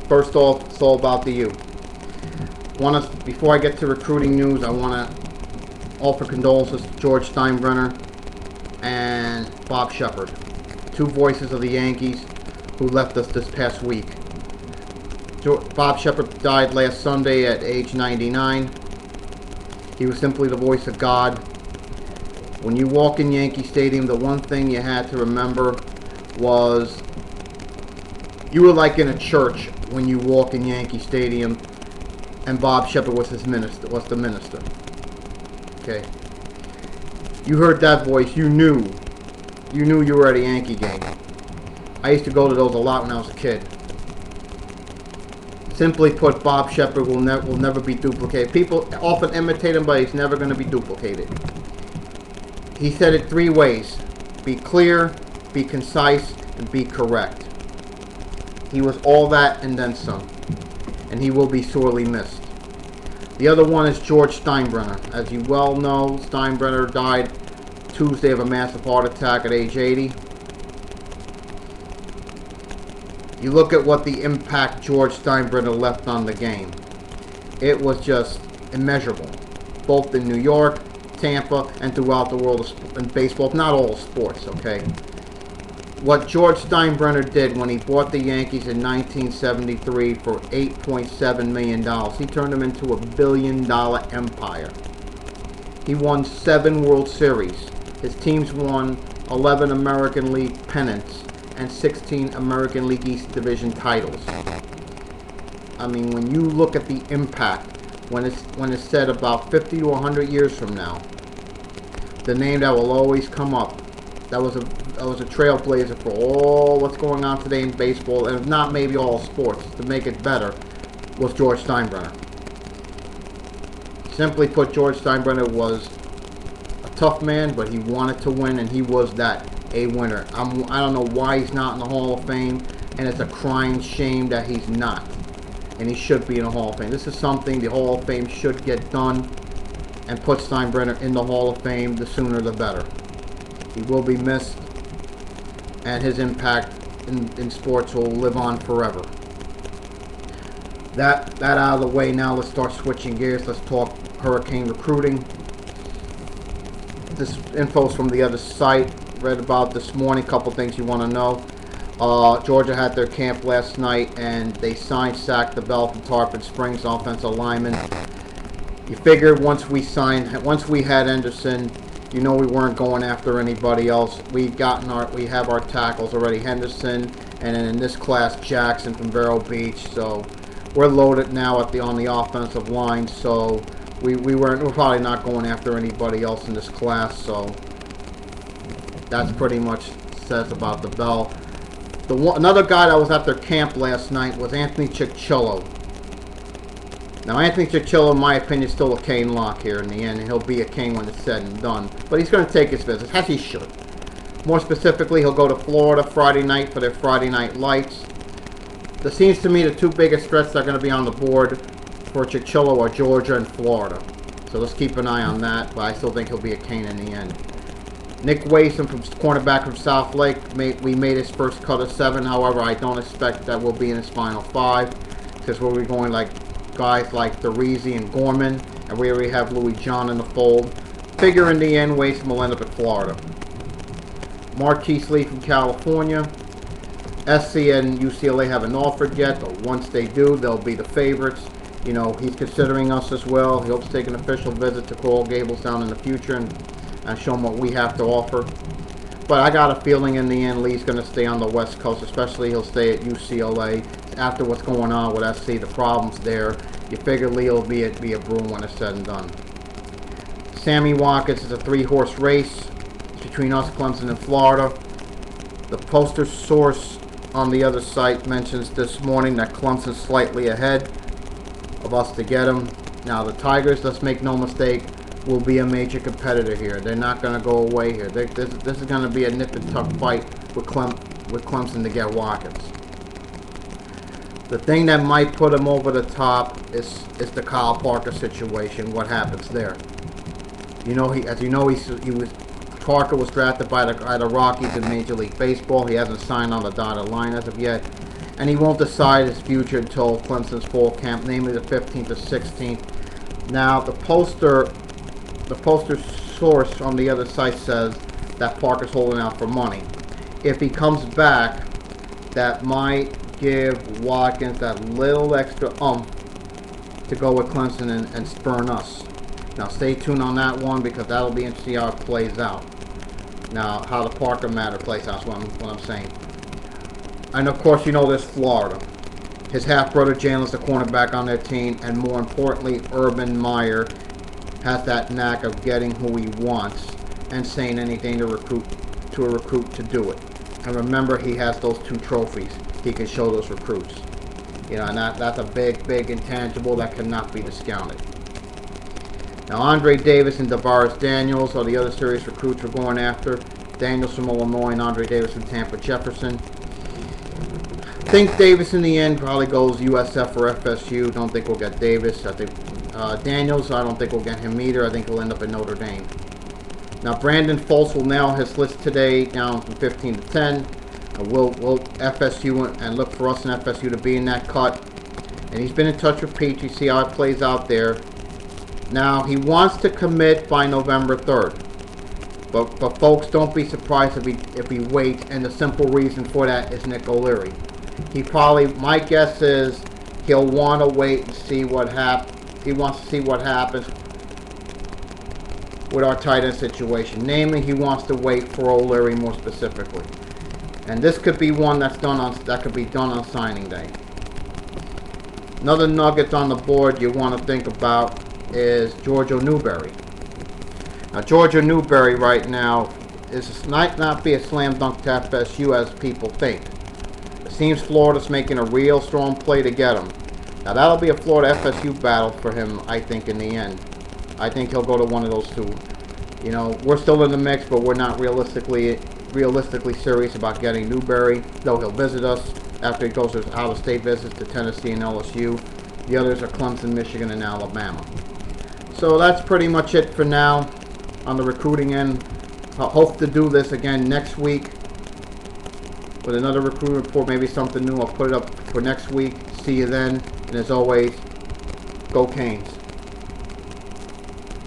First off, it's all about the U. Before I get to recruiting news, I want to offer condolences to George Steinbrenner and Bob Sheppard, two voices of the Yankees who left us this past week. Bob Sheppard died last Sunday at age 99. He was simply the voice of God. When you walk in Yankee Stadium, the one thing you had to remember was you were like in a church when you walk in Yankee Stadium, and Bob Sheppard was the minister. Okay. You heard that voice, you knew you were at a Yankee game. I used to go to those a lot when I was a kid. Simply put, Bob Sheppard will never be duplicated. People often imitate him, but he's never going to be duplicated. He said it three ways: be clear, be concise, and be correct. He was all that and then some, and he will be sorely missed. The other one is George Steinbrenner. As you well know, Steinbrenner died Tuesday of a massive heart attack at age 80. You look at what the impact George Steinbrenner left on the game. It was just immeasurable, both in New York, Tampa, and throughout the world in baseball, not all sports, okay? What George Steinbrenner did when he bought the Yankees in 1973 for $8.7 million, he turned them into a billion-dollar empire. He won 7 World Series. His teams won 11 American League pennants and 16 American League East Division titles. I mean, when you look at the impact, when it's said about 50 to 100 years from now, the name that will always come up, that was a trailblazer for all what's going on today in baseball, and if not maybe all sports, to make it better, was George Steinbrenner. Simply put, George Steinbrenner was a tough man, but he wanted to win, and he was that, a winner. I don't know why he's not in the Hall of Fame, and it's a crying shame that he's not. And he should be in the Hall of Fame. This is something the Hall of Fame should get done and put Steinbrenner in the Hall of Fame. The sooner the better. He will be missed, and his impact in sports will live on forever. That out of the way, now let's start switching gears. Let's talk Hurricane recruiting. This info's from the other site. Read about this morning. Couple things you want to know. Georgia had their camp last night, and they signed Zach DeBell from Tarpon Springs, offensive lineman. You figured once we had Henderson, you know we weren't going after anybody else. We have our tackles already, Henderson, and then in this class Jackson from Vero Beach. So we're loaded now on the offensive line. So we're probably not going after anybody else in this class. So that's pretty much says about DeBell. Another guy that was at their camp last night was Anthony Chichillo. Now, Anthony Chichillo, in my opinion, is still a Kane lock here in the end, and he'll be a Kane when it's said and done. But he's going to take his visits, as he should. More specifically, he'll go to Florida Friday night for their Friday Night Lights. It seems to me the two biggest threats that are going to be on the board for Chichillo are Georgia and Florida. So let's keep an eye on that, but I still think he'll be a Kane in the end. Nick Wason, from cornerback from South Lake, we made his first cut of 7. However, I don't expect that we'll be in his final 5, because we'll be going like guys like DeReese and Gorman, and we already have Louis John in the fold. Figure in the end, Wason will end up at Florida. Marquise Lee from California. SC and UCLA haven't offered yet, but once they do, they'll be the favorites. You know, he's considering us as well. He hopes to take an official visit to Coral Gables down in the future and show him what we have to offer. But I got a feeling in the end Lee's going to stay on the West Coast, especially he'll stay at UCLA. After what's going on with SC, the problems there, you figure Lee will be a Bruin when it's said and done. Sammy Watkins is a 3-horse race between us, Clemson, and Florida. The poster source on the other site mentions this morning that Clemson's slightly ahead of us to get him. Now the Tigers, let's make no mistake, will be a major competitor here. They're not going to go away here. This is going to be a nip and tuck fight with Clemson to get Watkins. The thing that might put him over the top is the Kyle Parker situation. What happens there? You know, Parker was drafted by the Rockies in Major League Baseball. He hasn't signed on the dotted line as of yet. and he won't decide his future until Clemson's fall camp, namely the 15th or 16th. Now, the poster source on the other site says that Parker's holding out for money. If he comes back, that might give Watkins that little extra to go with Clemson and spurn us. Now, stay tuned on that one, because that'll be interesting how it plays out. Now, how the Parker matter plays out is what I'm saying. And of course, you know there's Florida. His half-brother Jalen's the cornerback on their team, and more importantly, Urban Meyer has that knack of getting who he wants and saying anything to a recruit to do it. And remember, he has those 2 trophies he can show those recruits. You know, and that's a big intangible that cannot be discounted. Now, Andre Davis and Davaris Daniels are the other serious recruits we're going after. Daniels from Illinois and Andre Davis from Tampa Jefferson. Think Davis in the end probably goes USF or FSU. Don't think we'll get Davis. I think Daniels, I don't think we'll get him either. I think he'll end up in Notre Dame. Now, Brandon Foltz will nail his list today, down from 15 to 10. We'll FSU and look for us in FSU to be in that cut. And he's been in touch with Peachy, see how it plays out there. Now, he wants to commit by November 3rd. But folks, don't be surprised if he waits, and the simple reason for that is Nick O'Leary. He probably, my guess is, he'll want to wait and see what happens. He wants to see what happens with our tight end situation. Namely, he wants to wait for O'Leary more specifically. And this could be one that could be done on signing day. Another nugget on the board you want to think about is George O Newbury. Now, George O Newbury right now might not be a slam dunk to FSU as people think. It seems Florida's making a real strong play to get him. Now, that'll be a Florida FSU battle for him, I think, in the end. I think he'll go to one of those 2. You know, we're still in the mix, but we're not realistically serious about getting Newbury, though he'll visit us after he goes to out-of-state visits to Tennessee and LSU. The others are Clemson, Michigan, and Alabama. So that's pretty much it for now on the recruiting end. I hope to do this again next week with another recruiting report, maybe something new. I'll put it up for next week. See you then. And as always, go Canes.